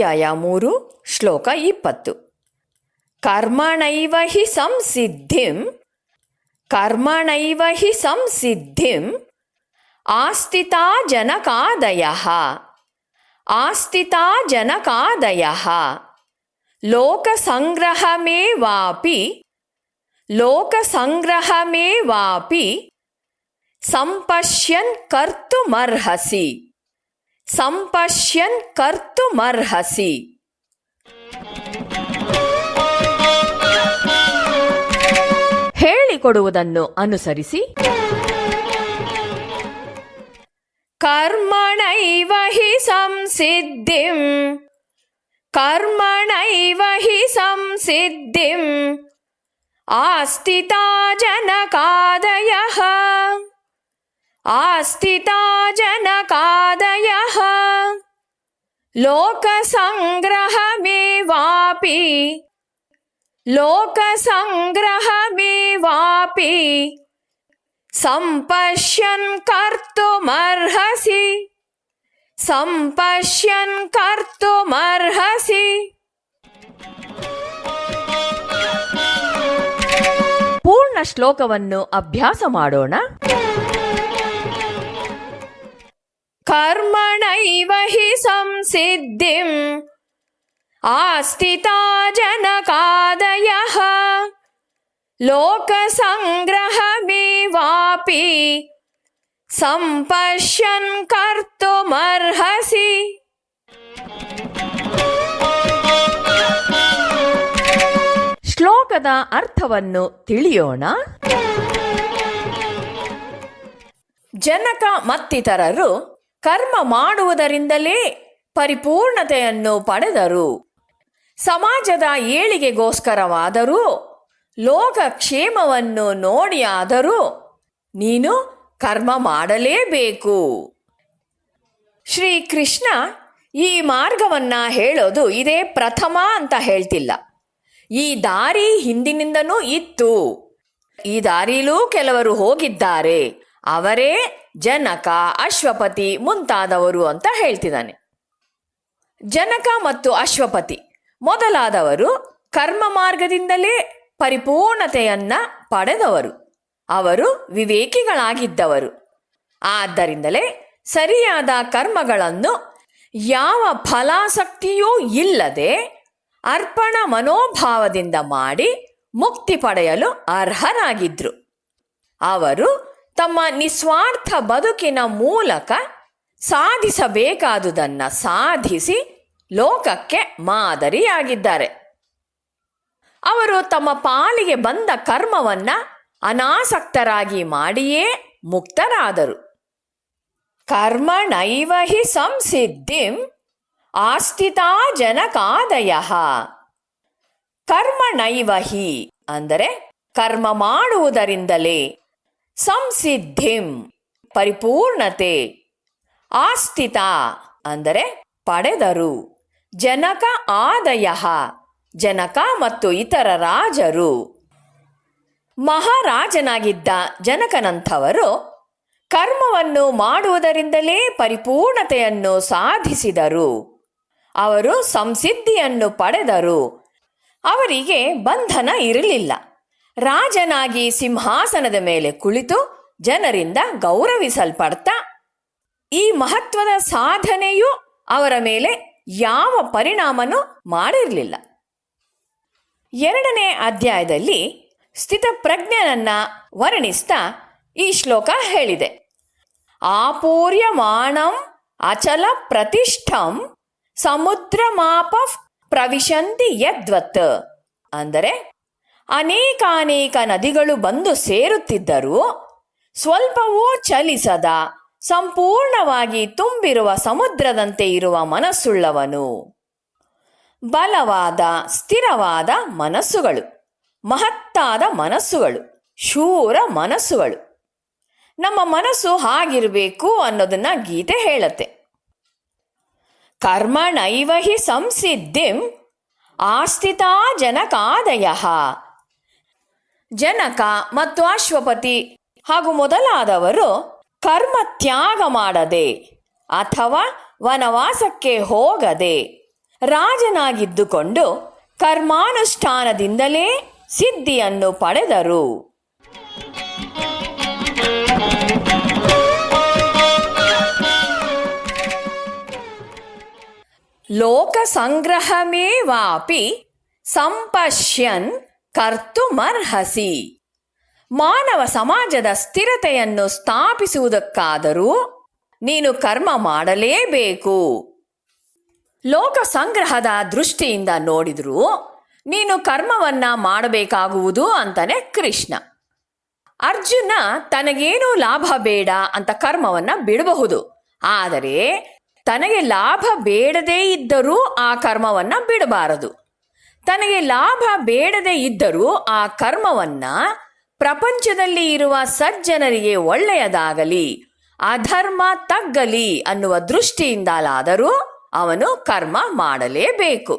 ಅಧ್ಯಾಯ 3 ಶ್ಲೋಕ 20. ಕರ್ಮಣೈವ ಹಿ ಸಂಸಿದ್ಧಿಂ ಆಸ್ಥಿತಾ ಜನಕಾದಯಃ ಲೋಕಸಂಗ್ರಹಮೇವಾಪಿ ಸಂಪಶ್ಯನ್ ಕರ್ತುಮರ್ಹಸಿ. ಹೇಳಿಕೊಡುವುದನ್ನು ಅನುಸರಿಸಿ. ಕರ್ಮಣೈವ ಹಿ ಸಂಸಿದ್ಧಿಂ ಆಸ್ಥಿತಾ ಜನಕಾದಯಃ ಲೋಕಸಂಗ್ರಹಮೇವಾಪಿ ಸಂಪಶ್ಯನ್ ಕರ್ತುಮರ್ಹಸಿ. ಪೂರ್ಣ ಶ್ಲೋಕವನ್ನು ಅಭ್ಯಾಸ ಮಾಡೋಣ. ಕರ್ಮಣೈವ ಹಿ ಸಂಸಿದ್ಧಿಂ ಆಸ್ಥಿತಾ ಜನಕಾದಯಃ ಲೋಕಸಂಗ್ರಹಮೇವಾಪಿ ಸಂಪಶ್ಯನ್ ಕರ್ತುಮರ್ಹಸಿ. ಶ್ಲೋಕದ ಅರ್ಥವನ್ನು ತಿಳಿಯೋಣ. ಜನಕ ಮತ್ತಿತರರು ಕರ್ಮ ಮಾಡುವುದರಿಂದಲೇ ಪರಿಪೂರ್ಣತೆಯನ್ನು ಪಡೆದರು. ಸಮಾಜದ ಏಳಿಗೆಗೋಸ್ಕರವಾದರೂ ಲೋಕಕ್ಷೇಮವನ್ನು ನೋಡಿಯಾದರೂ ನೀನು ಕರ್ಮ ಮಾಡಲೇಬೇಕು. ಶ್ರೀಕೃಷ್ಣ ಈ ಮಾರ್ಗವನ್ನ ಹೇಳೋದು ಇದೇ ಪ್ರಥಮ ಅಂತ ಹೇಳ್ತಿಲ್ಲ. ಈ ದಾರಿ ಹಿಂದಿನಿಂದನೂ ಇತ್ತು. ಈ ದಾರಿಲೂ ಕೆಲವರು ಹೋಗಿದ್ದಾರೆ. ಅವರೇ ಜನಕ, ಅಶ್ವಪತಿ ಮುಂತಾದವರು ಅಂತ ಹೇಳ್ತಿದ್ದಾನೆ. ಜನಕ ಮತ್ತು ಅಶ್ವಪತಿ ಮೊದಲಾದವರು ಕರ್ಮ ಮಾರ್ಗದಿಂದಲೇ ಪರಿಪೂರ್ಣತೆಯನ್ನ ಪಡೆದವರು. ಅವರು ವಿವೇಕಿಗಳಾಗಿದ್ದವರು. ಆದ್ದರಿಂದಲೇ ಸರಿಯಾದ ಕರ್ಮಗಳನ್ನು ಯಾವ ಫಲಾಸಕ್ತಿಯೂ ಇಲ್ಲದೆ ಅರ್ಪಣ ಮನೋಭಾವದಿಂದ ಮಾಡಿ ಮುಕ್ತಿ ಪಡೆಯಲು ಅರ್ಹರಾಗಿದ್ರು. ಅವರು ತಮ್ಮ ನಿಸ್ವಾರ್ಥ ಬದುಕಿನ ಮೂಲಕ ಸಾಧಿಸಬೇಕಾದುದನ್ನು ಸಾಧಿಸಿ ಲೋಕಕ್ಕೆ ಮಾದರಿಯಾಗಿದ್ದಾರೆ. ಅವರು ತಮ್ಮ ಪಾಲಿಗೆ ಬಂದ ಕರ್ಮವನ್ನ ಅನಾಸಕ್ತರಾಗಿ ಮಾಡಿಯೇ ಮುಕ್ತರಾದರು. ಕರ್ಮಣೈವ ಹಿ ಸಂಸಿದ್ಧಿಂ ಆಸ್ಥಿತಾ ಜನಕಾದಯಃ. ಕರ್ಮಣೈವ ಹಿ ಅಂದರೆ ಕರ್ಮ ಮಾಡುವುದರಿಂದಲೇ, ಸಂಸಿದ್ಧಿಂ ಪರಿಪೂರ್ಣತೆ, ಆಸ್ಥಿತ ಅಂದರೆ ಪಡೆದರು, ಜನಕ ಆದಯಃ ಜನಕ ಮತ್ತು ಇತರ ರಾಜರು. ಮಹಾರಾಜನಾಗಿದ್ದ ಜನಕನಂಥವರು ಕರ್ಮವನ್ನು ಮಾಡುವುದರಿಂದಲೇ ಪರಿಪೂರ್ಣತೆಯನ್ನು ಸಾಧಿಸಿದರು. ಅವರು ಸಂಸಿದ್ಧಿಯನ್ನು ಪಡೆದರು. ಅವರಿಗೆ ಬಂಧನ ಇರಲಿಲ್ಲ. ರಾಜನಾಗಿ ಸಿಂಹಾಸನದ ಮೇಲೆ ಕುಳಿತು ಜನರಿಂದ ಗೌರವಿಸಲ್ಪಡ್ತಾ ಈ ಮಹತ್ವದ ಸಾಧನೆಯು ಅವರ ಮೇಲೆ ಯಾವ ಪರಿಣಾಮನೂ ಮಾಡಿರಲಿಲ್ಲ. 2ನೇ ಅಧ್ಯಾಯದಲ್ಲಿ ಸ್ಥಿತಪ್ರಜ್ಞನನ್ನ ವರ್ಣಿಸ್ತಾ ಈ ಶ್ಲೋಕ ಹೇಳಿದೆ. ಆಪೂರ್ಯಮಾಣಂ ಅಚಲ ಪ್ರತಿಷ್ಠಂ ಸಮುದ್ರಮಾಪ ಪ್ರವಿಶಂತಿ ಯದ್ವತ್. ಅಂದರೆ ಅನೇಕಾನೇಕ ನದಿಗಳು ಬಂದು ಸೇರುತ್ತಿದ್ದರೂ ಸ್ವಲ್ಪವೂ ಚಲಿಸದ ಸಂಪೂರ್ಣವಾಗಿ ತುಂಬಿರುವ ಸಮುದ್ರದಂತೆ ಇರುವ ಮನಸ್ಸುಳ್ಳವನು. ಬಲವಾದ ಸ್ಥಿರವಾದ ಮನಸ್ಸುಗಳು, ಮಹತ್ತಾದ ಮನಸ್ಸುಗಳು, ಶೂರ ಮನಸ್ಸುಗಳು. ನಮ್ಮ ಮನಸ್ಸು ಹಾಗಿರಬೇಕು ಅನ್ನೋದನ್ನ ಗೀತೆ ಹೇಳುತ್ತೆ. ಕರ್ಮಣೈವ ಹಿ ಸಂಸಿದ್ಧಿಂ ಆಸ್ಥಿತಾ ಜನಕಾದಯಃ. ಜನಕ ಮತ್ತು ಅಶ್ವಪತಿ ಹಾಗೂ ಮೊದಲಾದವರು ಕರ್ಮ ತ್ಯಾಗ ಮಾಡದೆ ಅಥವಾ ವನವಾಸಕ್ಕೆ ಹೋಗದೆ ರಾಜನಾಗಿದ್ದುಕೊಂಡು ಕರ್ಮಾನುಷ್ಠಾನದಿಂದಲೇ ಸಿದ್ಧಿಯನ್ನು ಪಡೆದರು. ಲೋಕ ಸಂಗ್ರಹಮೇವಾಪಿ ಸಂಪಶ್ಯನ್ ಕರ್ತುಮರ್ಹಸಿ. ಮಾನವ ಸಮಾಜದ ಸ್ಥಿರತೆಯನ್ನು ಸ್ಥಾಪಿಸುವುದಕ್ಕಾದರೂ ನೀನು ಕರ್ಮ ಮಾಡಲೇಬೇಕು. ಲೋಕ ಸಂಗ್ರಹದ ದೃಷ್ಟಿಯಿಂದ ನೋಡಿದರೂ ನೀನು ಕರ್ಮವನ್ನ ಮಾಡಬೇಕಾಗುವುದು ಅಂತಾನೆ ಕೃಷ್ಣ. ಅರ್ಜುನ ತನಗೇನೂ ಲಾಭ ಬೇಡ ಅಂತ ಕರ್ಮವನ್ನ ಬಿಡಬಹುದು. ಆದರೆ ತನಗೆ ಲಾಭ ಬೇಡದೇ ಇದ್ದರೂ ಆ ಕರ್ಮವನ್ನ ಬಿಡಬಾರದು. ತನಗೆ ಲಾಭ ಬೇಡದೇ ಇದ್ದರೂ ಆ ಕರ್ಮವನ್ನ ಪ್ರಪಂಚದಲ್ಲಿ ಇರುವ ಸಜ್ಜನರಿಗೆ ಒಳ್ಳೆಯದಾಗಲಿ, ಅಧರ್ಮ ತಗ್ಗಲಿ ಅನ್ನುವ ದೃಷ್ಟಿಯಿಂದಲಾದರೂ ಅವನು ಕರ್ಮ ಮಾಡಲೇಬೇಕು.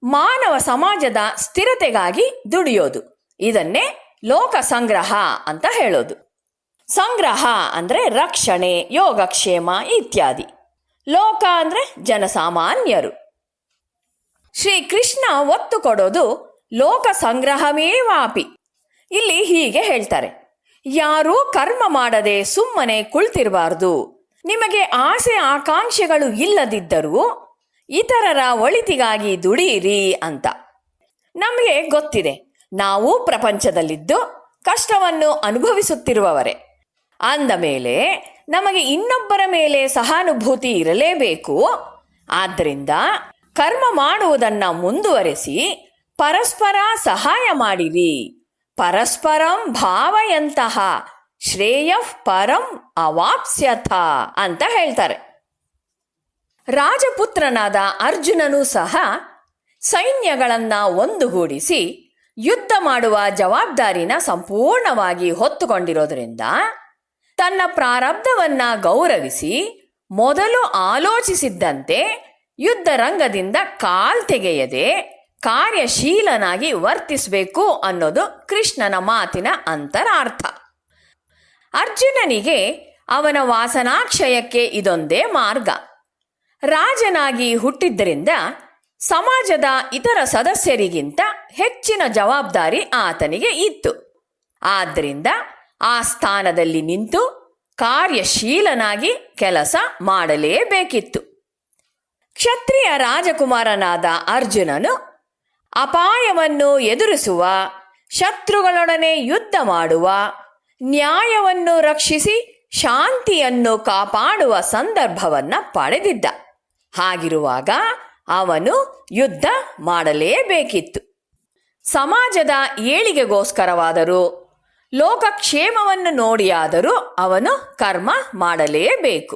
ಮಾನವ ಸಮಾಜದ ಸ್ಥಿರತೆಗಾಗಿ ದುಡಿಯೋದು, ಇದನ್ನೇ ಲೋಕ ಸಂಗ್ರಹ ಅಂತ ಹೇಳೋದು. ಸಂಗ್ರಹ ಅಂದ್ರೆ ರಕ್ಷಣೆ, ಯೋಗಕ್ಷೇಮ ಇತ್ಯಾದಿ. ಲೋಕ ಅಂದ್ರೆ ಜನಸಾಮಾನ್ಯರು. ಶ್ರೀಕೃಷ್ಣ ಒತ್ತು ಕೊಡೋದು ಲೋಕ ಸಂಗ್ರಹಮೇವಾಪಿ. ಇಲ್ಲಿ ಹೀಗೆ ಹೇಳ್ತಾರೆ, ಯಾರೂ ಕರ್ಮ ಮಾಡದೆ ಸುಮ್ಮನೆ ಕುಳಿತಿರಬಾರ್ದು. ನಿಮಗೆ ಆಸೆ ಆಕಾಂಕ್ಷೆಗಳು ಇಲ್ಲದಿದ್ದರೂ ಇತರರ ಒಳಿತಿಗಾಗಿ ದುಡಿಯಿರಿ ಅಂತ. ನಮಗೆ ಗೊತ್ತಿದೆ, ನಾವು ಪ್ರಪಂಚದಲ್ಲಿದ್ದು ಕಷ್ಟವನ್ನು ಅನುಭವಿಸುತ್ತಿರುವವರೇ. ಅಂದ ಮೇಲೆ ನಮಗೆ ಇನ್ನೊಬ್ಬರ ಮೇಲೆ ಸಹಾನುಭೂತಿ ಇರಲೇಬೇಕು. ಆದ್ದರಿಂದ ಕರ್ಮ ಮಾಡುವುದನ್ನ ಮುಂದುವರೆಸಿ ಪರಸ್ಪರ ಸಹಾಯ ಮಾಡಿರಿ. ಪರಸ್ಪರಂ ಭಾವಯಂತಹ ಶ್ರೇಯಃ ಪರಂ ಅವಾಪ್ಸ್ಯಥ ಅಂತ ಹೇಳ್ತಾರೆ. ರಾಜಪುತ್ರನಾದ ಅರ್ಜುನನು ಸಹ ಸೈನ್ಯಗಳನ್ನ ಒಂದುಗೂಡಿಸಿ ಯುದ್ಧ ಮಾಡುವ ಜವಾಬ್ದಾರಿನ ಸಂಪೂರ್ಣವಾಗಿ ಹೊತ್ತುಕೊಂಡಿರೋದ್ರಿಂದ ತನ್ನ ಪ್ರಾರಬ್ಧವನ್ನ ಗೌರವಿಸಿ ಮೊದಲು ಆಲೋಚಿಸಿದ್ದಂತೆ ಯುದ್ಧ ರಂಗದಿಂದ ಕಾಲ್ತೆಗೆಯದೆ ಕಾರ್ಯಶೀಲನಾಗಿ ವರ್ತಿಸಬೇಕು ಅನ್ನೋದು ಕೃಷ್ಣನ ಮಾತಿನ ಅಂತರಾರ್ಥ. ಅರ್ಜುನನಿಗೆ ಅವನ ವಾಸನಾಕ್ಷಯಕ್ಕೆ ಇದೊಂದೇ ಮಾರ್ಗ. ರಾಜನಾಗಿ ಹುಟ್ಟಿದ್ದರಿಂದ ಸಮಾಜದ ಇತರ ಸದಸ್ಯರಿಗಿಂತ ಹೆಚ್ಚಿನ ಜವಾಬ್ದಾರಿ ಆತನಿಗೆ ಇತ್ತು. ಆದ್ದರಿಂದ ಆ ಸ್ಥಾನದಲ್ಲಿ ನಿಂತು ಕಾರ್ಯಶೀಲನಾಗಿ ಕೆಲಸ ಮಾಡಲೇಬೇಕಿತ್ತು. ಕ್ಷತ್ರಿಯ ರಾಜಕುಮಾರನಾದ ಅರ್ಜುನನು ಅಪಾಯವನ್ನು ಎದುರಿಸುವ, ಶತ್ರುಗಳೊಡನೆ ಯುದ್ಧ ಮಾಡುವ, ನ್ಯಾಯವನ್ನು ರಕ್ಷಿಸಿ ಶಾಂತಿಯನ್ನು ಕಾಪಾಡುವ ಸಂದರ್ಭವನ್ನ ಪಡೆದಿದ್ದ. ಹಾಗಿರುವಾಗ ಅವನು ಯುದ್ಧ ಮಾಡಲೇಬೇಕಿತ್ತು. ಸಮಾಜದ ಏಳಿಗೆಗೋಸ್ಕರವಾದರೂ ಲೋಕಕ್ಷೇಮವನ್ನು ನೋಡಿಯಾದರೂ ಅವನು ಕರ್ಮ ಮಾಡಲೇಬೇಕು.